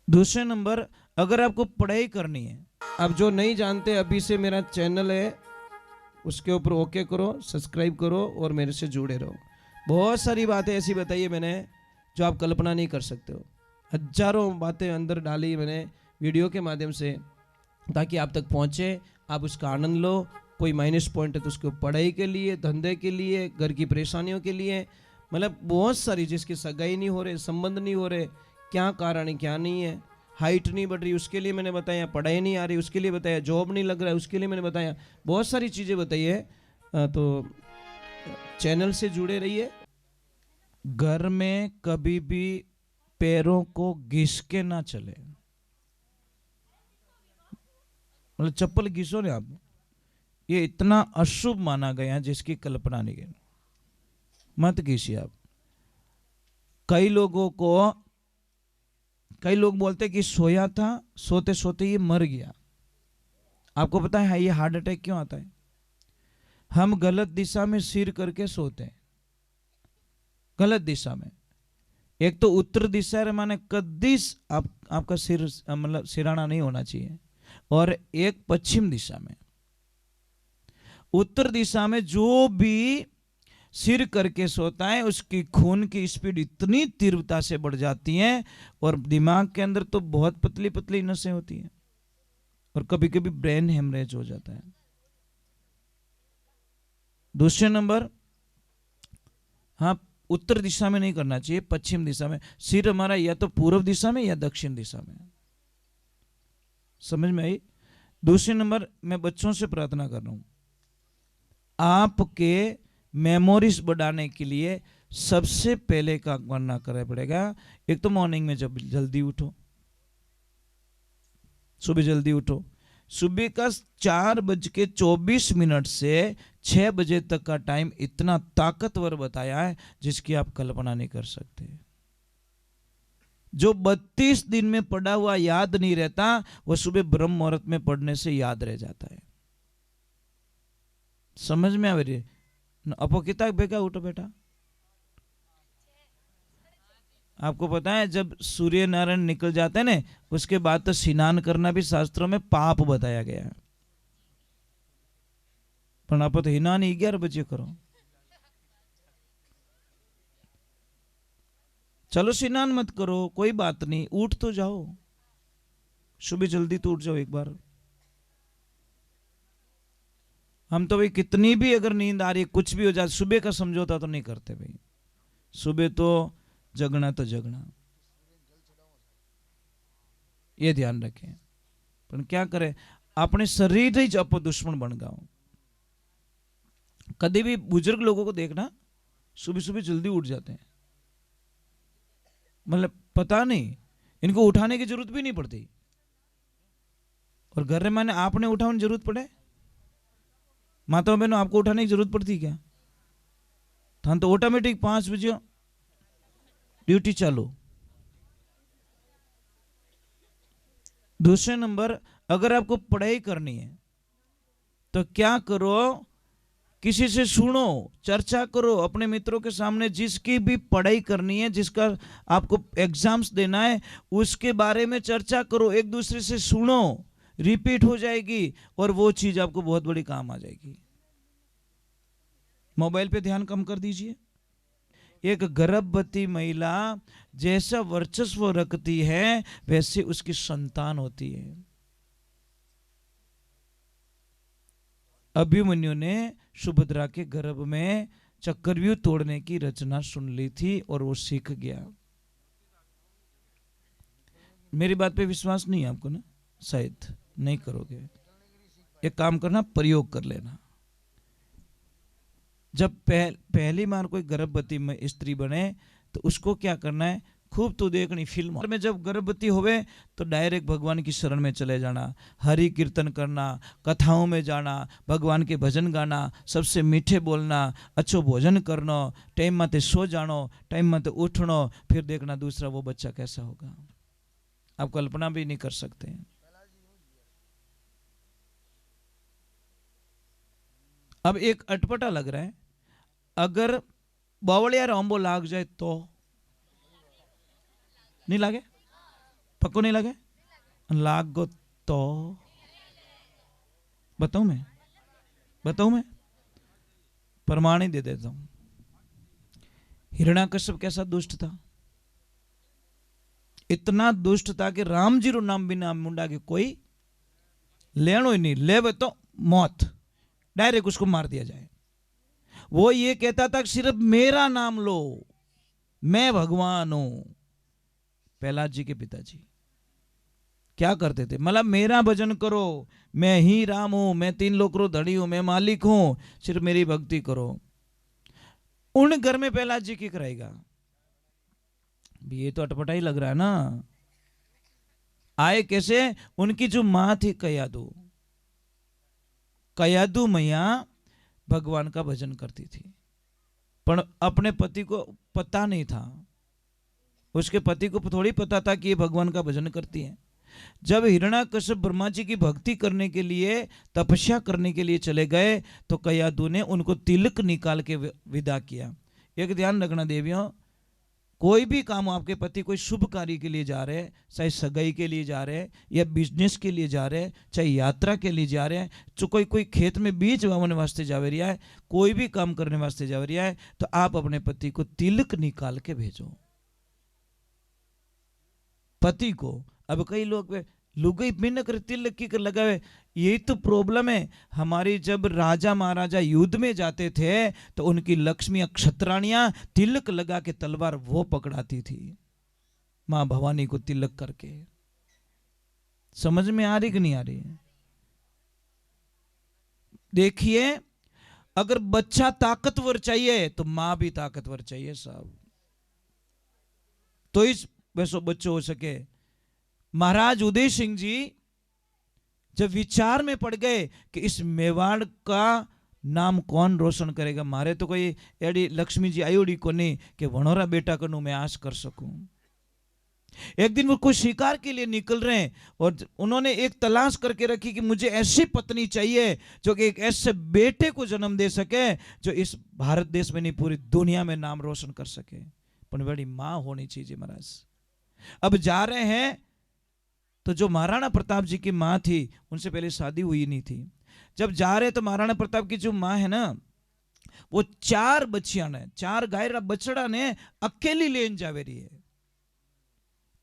दूसरे नंबर, अगर आपको पढ़ाई करनी है, अब जो नहीं जानते अभी से मेरा चैनल है उसके ऊपर ओके करो, सब्सक्राइब करो और मेरे से जुड़े रहो। बहुत सारी बातें ऐसी बताई है मैंने जो आप कल्पना नहीं कर सकते हो। हजारों बातें अंदर डाली मैंने वीडियो के माध्यम से, ताकि आप तक पहुंचे, आप उसका आनंद लो। कोई माइनस पॉइंट है तो उसको पढ़ाई के लिए, धंधे के लिए, घर की परेशानियों के लिए, मतलब बहुत सारी, जिसकी सगाई नहीं हो रहे, संबंध नहीं हो रहे, क्या कारण है क्या नहीं है, हाइट नहीं बढ़ रही उसके लिए मैंने बताया, पढ़ाई नहीं आ रही उसके लिए बताया, जॉब नहीं लग रहा है उसके लिए मैंने बताया, बहुत सारी चीज़ें बताई है। तो चैनल से जुड़े रहिए। घर में कभी भी पैरों को घिस के ना चले, मतलब चप्पल घिसो ना आप, ये इतना अशुभ माना गया जिसकी कल्पना नहीं है। मत घिसिए आप। कई लोग बोलते कि सोया था, सोते सोते ये मर गया। आपको पता है ये हार्ट अटैक क्यों आता है? हम गलत दिशा में सिर करके सोते हैं, गलत दिशा में। एक तो उत्तर दिशा रे माने कदीस आपका सिर मतलब सिराना नहीं होना चाहिए, और एक पश्चिम दिशा में। उत्तर दिशा में जो भी सिर करके सोता है उसकी खून की स्पीड इतनी तीव्रता से बढ़ जाती है, और दिमाग के अंदर तो बहुत पतली पतली नसें होती हैं, और कभी कभी ब्रेन हेमरेज हो जाता है। दूसरे नंबर, हाँ, उत्तर दिशा में नहीं करना चाहिए, पश्चिम दिशा में। सिर हमारा या तो पूर्व दिशा में या दक्षिण दिशा में। समझ में आई? दूसरे नंबर, मैं बच्चों से प्रार्थना कर रहा हूं, आपके मेमोरीज बढ़ाने के लिए सबसे पहले का करना पड़ेगा, एक तो मॉर्निंग में जब जल्दी उठो, सुबह जल्दी उठो। सुबह का 4:24 से 6 बजे तक का टाइम इतना ताकतवर बताया है जिसकी आप कल्पना नहीं कर सकते। जो 32 दिन में पढ़ा हुआ याद नहीं रहता, वो सुबह ब्रह्म मुहूर्त में पढ़ने से याद रह जाता है। समझ में आवे रे? अपो कितना बेगा उठो बेटा। आपको पता है जब सूर्य नारायण निकल जाते हैं ना, उसके बाद तो स्नान करना भी शास्त्रों में पाप बताया गया है। पर आप तो हिनान 11 बजे करो। चलो स्नान मत करो, कोई बात नहीं, उठ तो जाओ, सुबह जल्दी तो उठ जाओ एक बार। हम तो भाई कितनी भी अगर नींद आ रही है, कुछ भी हो जाए, सुबह का समझौता तो नहीं करते भाई। सुबह तो जगना तो जगना, ये ध्यान रखें। पर क्या करें, अपने शरीर ही आप दुश्मन बन गए। कभी भी बुजुर्ग लोगों को देखना, सुबह सुबह जल्दी उठ जाते हैं, मतलब पता नहीं, इनको उठाने की जरूरत भी नहीं पड़ती। और घर में माने आपने उठाने की जरूरत पड़े? माता बहनों, आपको उठाने की जरूरत पड़ती क्या? थान तो ऑटोमेटिक 5 बजे ड्यूटी चालू। दूसरे नंबर, अगर आपको पढ़ाई करनी है तो क्या करो, किसी से सुनो, चर्चा करो अपने मित्रों के सामने, जिसकी भी पढ़ाई करनी है, जिसका आपको एग्जाम्स देना है, उसके बारे में चर्चा करो, एक दूसरे से सुनो, रिपीट हो जाएगी और वो चीज आपको बहुत बड़ी काम आ जाएगी। मोबाइल पे ध्यान कम कर दीजिए। एक गर्भवती महिला जैसा वर्चस्व रखती है वैसे उसकी संतान होती है। अभिमन्यु ने सुभद्रा के गर्भ में चक्रव्यूह तोड़ने की रचना सुन ली थी और वो सीख गया। मेरी बात पे विश्वास नहीं है आपको ना? शायद नहीं करोगे। एक काम करना, प्रयोग कर लेना। जब पहली बार कोई गर्भवती में स्त्री बने तो उसको क्या करना है, खूब तो देखनी फिल्म में। जब गर्भवती होवे तो डायरेक्ट भगवान की शरण में चले जाना, हरि कीर्तन करना, कथाओं में जाना, भगवान के भजन गाना, सबसे मीठे बोलना, अच्छो भोजन करना, टाइम मत सो जानो, टाइम मत उठनो, फिर देखना दूसरा वो बच्चा कैसा होगा। आप कल्पना भी नहीं कर सकते। अब एक अटपटा लग रहा है, अगर बावड़िया रोंबो लाग जाए तो नहीं लागे? पक्को नहीं लगे? लागो तो बताऊं मैं प्रमाण ही दे देता हूं। हिरण्याकश्यप कैसा दुष्ट था? इतना दुष्ट था कि राम जी रो नाम बिना मुंडा के कोई लेनो ही नहीं, ले तो मौत, डायरेक्ट उसको मार दिया जाए। वो ये कहता था कि सिर्फ मेरा नाम लो, मैं भगवान हूं। प्रहलाद जी के पिताजी क्या करते थे? मतलब मेरा भजन करो, मैं ही राम हूं, मैं 3 लोकरो धड़ी हूं, मैं मालिक हूं, सिर्फ मेरी भक्ति करो। उन घर में प्रहलाद जी की कराएगा? ये तो अटपटा ही लग रहा है ना। आए कैसे? उनकी जो मां थी कयादू मैया भगवान का भजन करती थी, पर अपने पति को पता नहीं था। उसके पति को थोड़ी पता था कि ये भगवान का भजन करती है। जब हिरण्याकश्यप ब्रह्मा जी की भक्ति करने के लिए, तपस्या करने के लिए चले गए, तो कयादू ने उनको तिलक निकाल के विदा किया। एक ध्यान रखना देवियों, कोई भी काम आपके पति कोई शुभ कार्य के लिए जा रहे हैं, चाहे सगाई के लिए जा रहे हैं या बिजनेस के लिए जा रहे हैं, चाहे यात्रा के लिए जा रहे हैं, तो कोई खेत में बीज वावने वास्ते जा रहा है, कोई भी काम करने वास्ते जा रहा है, तो आप अपने पति को तिलक निकाल के भेजो। पति को। अब कई लोग लुगाई बिन कर तिलक की कर लगावे, यही तो प्रॉब्लम है हमारी। जब राजा महाराजा युद्ध में जाते थे तो उनकी लक्ष्मी क्षत्राणियां तिलक लगा के तलवार वो पकड़ाती थी, मां भवानी को तिलक करके। समझ में आ रही कि नहीं आ रही? देखिए, अगर बच्चा ताकतवर चाहिए तो मां भी ताकतवर चाहिए साहब, तो इस वैसो बच्चों हो सके। महाराज उदय सिंह जी जब विचार में पड़ गए कि इस मेवाड़ का नाम कौन रोशन करेगा, मारे तो कोई एडी लक्ष्मी जी आयोड़ी को नहीं कि वनोरा बेटा कनु मैं आश कर सकूं। एक दिन वो कोई शिकार के लिए निकल रहे हैं और उन्होंने एक तलाश करके रखी कि मुझे ऐसी पत्नी चाहिए जो कि एक ऐसे बेटे को जन्म दे सके जो इस भारत देश में नहीं पूरी दुनिया में नाम रोशन कर सके, पर बड़ी मां होनी चाहिए महाराज। अब जा रहे हैं तो जो महाराणा प्रताप जी की मां थी उनसे पहले शादी हुई नहीं थी। जब जा रहे तो महाराणा प्रताप की जो मां है ना, वो 4 बच्चियां ने, 4 गाय बछड़ा ने अकेली लेन जावे रही है।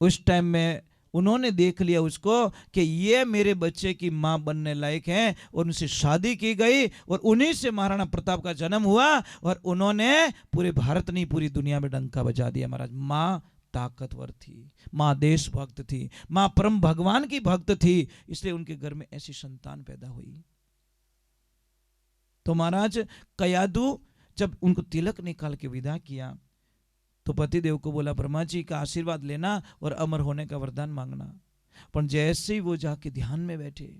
उस टाइम में उन्होंने देख लिया उसको कि ये मेरे बच्चे की मां बनने लायक है, और उनसे शादी की गई और उन्हीं से महाराणा प्रताप का जन्म हुआ, और उन्होंने पूरे भारत नहीं पूरी दुनिया में डंका बजा दिया महाराज। मां ताकतवर थी, मां देशभक्त थी, मां परम भगवान की भक्त थी, इसलिए उनके घर में ऐसी संतान पैदा हुई। तो महाराज कयादू जब उनको तिलक निकाल के विदा किया तो पतिदेव को बोला ब्रह्मा जी का आशीर्वाद लेना और अमर होने का वरदान मांगना। पर जैसे ही वो जाके ध्यान में बैठे,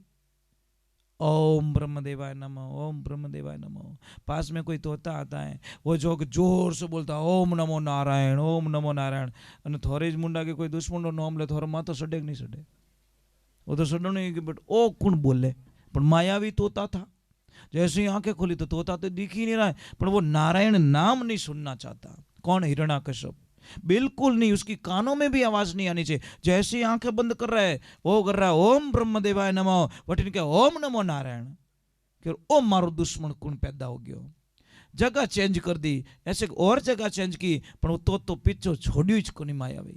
ओम ब्रह्मदेवाय नमः, ओम ब्रह्मदेवाय नमः, पास में कोई तोता आता है, वो जो जोर से बोलता ओम नमो नारायण, ओम नमो नारायण, અને થોરે જ મુંડા કે કોઈ દુશ્મનનો નામ લે થોરો માં તો સડે કે નહીં સડે? वो तो सडो नहीं कि बट ओ कौन बोले, पर मायावी तोता था। जैसे ही आंखें खोली तो तोता तो दिख ही नहीं रहा है, पर वो नारायण नाम नहीं सुनना चाहता। कौन? हिरण्याकश्यप। बिल्कुल नहीं, उसकी कानों में भी आवाज नहीं आनी चाहिए। जैसे ही आंखें बंद कर रहा है वो कर रहा है ओम ब्रह्मदेवाय नमः, बट इनके ओम नमो नारायण, कि ओ मारो दुश्मन कौन पैदा हो गयो। जगह चेंज कर दी, ऐसे और जगह चेंज की, पर वो तो पीछो छोड़ियो ज को नहीं मायावी।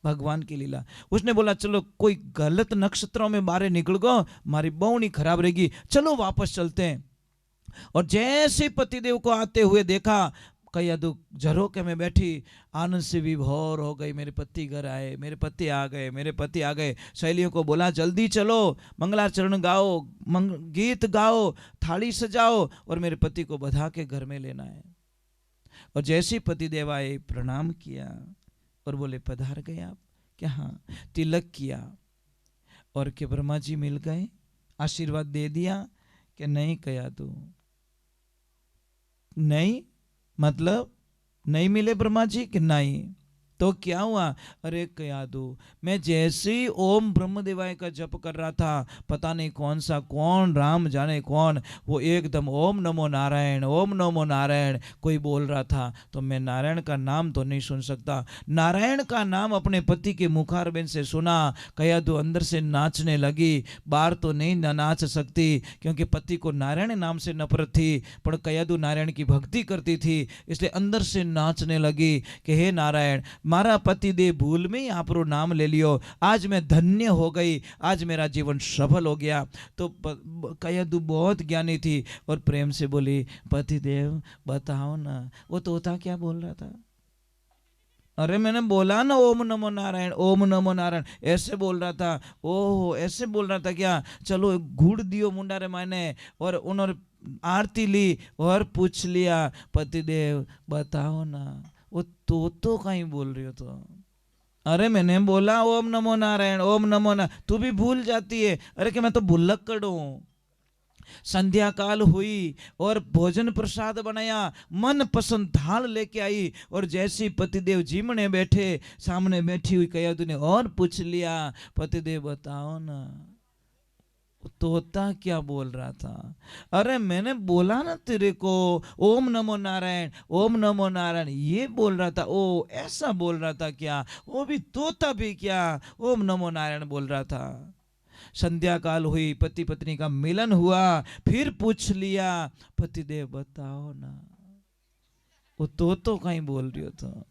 भगवान की लीला। उसने बोला चलो कोई गलत नक्षत्रों में बारे निकल गो, हमारी बहुनी खराब रहेगी, चलो वापस चलते हैं। और जैसे पतिदेव को आते हुए देखा, कयादू झरोके में बैठी आनंद से विभोर हो गई। मेरे पति घर आए, मेरे पति आ गए, मेरे पति आ गए। सहेलियों को बोला जल्दी चलो, मंगलाचरण गाओ, गीत गाओ, थाली सजाओ और मेरे पति को बधा के घर में लेना है। और जैसे पतिदेव आए प्रणाम किया और बोले पधार गए आप क्या? हाँ। तिलक किया और के ब्रह्मा जी मिल गए, आशीर्वाद दे दिया कि नहीं? कयादू नहीं, मतलब नहीं मिले ब्रह्मा जी कि नहीं? तो क्या हुआ, अरे कयादू, मैं जैसे ही ओम ब्रह्मदेवाय का जप कर रहा था, पता नहीं कौन सा कौन राम जाने कौन, वो एकदम ओम नमो नारायण, ओम नमो नारायण कोई बोल रहा था। तो मैं नारायण का नाम तो नहीं सुन सकता, नारायण का नाम अपने पति के मुखारबिंद से सुना। कयादू अंदर से नाचने लगी, बाहर तो नहीं नाच सकती क्योंकि पति को नारायण नाम से नफरत थी, पर कयादू नारायण की भक्ति करती थी, इसलिए अंदर से नाचने लगी कि हे नारायण, मारा पति दे भूल में ही आपरो नाम ले लियो, आज मैं धन्य हो गई, आज मेरा जीवन सफल हो गया। तो कयादू बहुत ज्ञानी थी और प्रेम से बोली, पति देव बताओ ना वो तोता क्या बोल रहा था। अरे मैंने बोला ना ओम नमो नारायण, ओम नमो नारायण ऐसे बोल रहा था। ओह ऐसे बोल रहा था क्या, चलो घूड़ दियो मुंडारे मायने, और उन्होंने आरती ली और पूछ लिया, पतिदेव बताओ ना वो तो कहीं बोल रही हो तो। अरे मैंने बोला ओम नमो नारायण, ओम नमो नारायण, तू भी भूल जाती है। अरे कि मैं तो भुलक्कड़ हूं। संध्या काल हुई और भोजन प्रसाद बनाया, मन पसंद थाल लेके आई, और जैसे पतिदेव जीमने बैठे, सामने बैठी हुई कयादू ने और पूछ लिया, पतिदेव बताओ ना तोता क्या बोल रहा था। अरे मैंने बोला ना तेरे को ओम नमो नारायण, ओम नमो नारायण ये बोल रहा था। ओ ऐसा बोल रहा था क्या, वो भी तोता भी क्या ओम नमो नारायण बोल रहा था। संध्या काल हुई, पति पत्नी का मिलन हुआ, फिर पूछ लिया, पतिदेव बताओ ना वो तो कहीं बोल रही हो तो।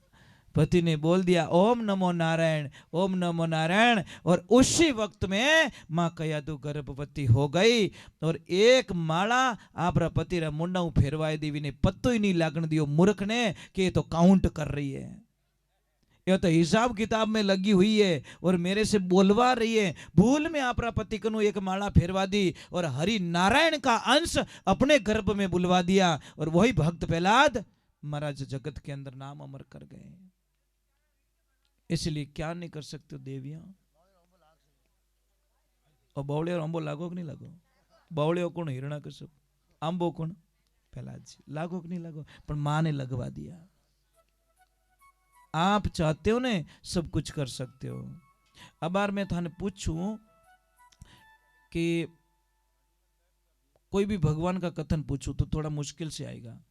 पति ने बोल दिया ओम नमो नारायण, ओम नमो नारायण, और उसी वक्त में मां कयादू गर्भवती हो गई, और एक माला आपरा पति रा मुंडा फेरवाई देवी ने पत्तो ही नहीं लागण दियो मूर्ख ने कि ये तो काउंट कर रही है, यह तो हिसाब किताब में लगी हुई है और मेरे से बोलवा रही है। भूल में आपरा पति कनु एक माला फेरवा दी और हरि नारायण का अंश अपने गर्भ में बुलवा दिया, और वही भक्त प्रहलाद महाराज जगत के अंदर नाम अमर कर गए। इसलिए क्या नहीं कर सकते देवियां। और बावड़े और अंबो लागो कि नहीं लागो, बावड़े कौन हिरणा कश्यप, आंबो कौन प्रहलाद जी, लागो कि नहीं लागो, पर मां ने लगवा दिया। आप चाहते हो ने सब कुछ कर सकते हो। अब बार मैं थाने पूछूं कि कोई भी भगवान का कथन पूछूं तो थोड़ा मुश्किल से आएगा।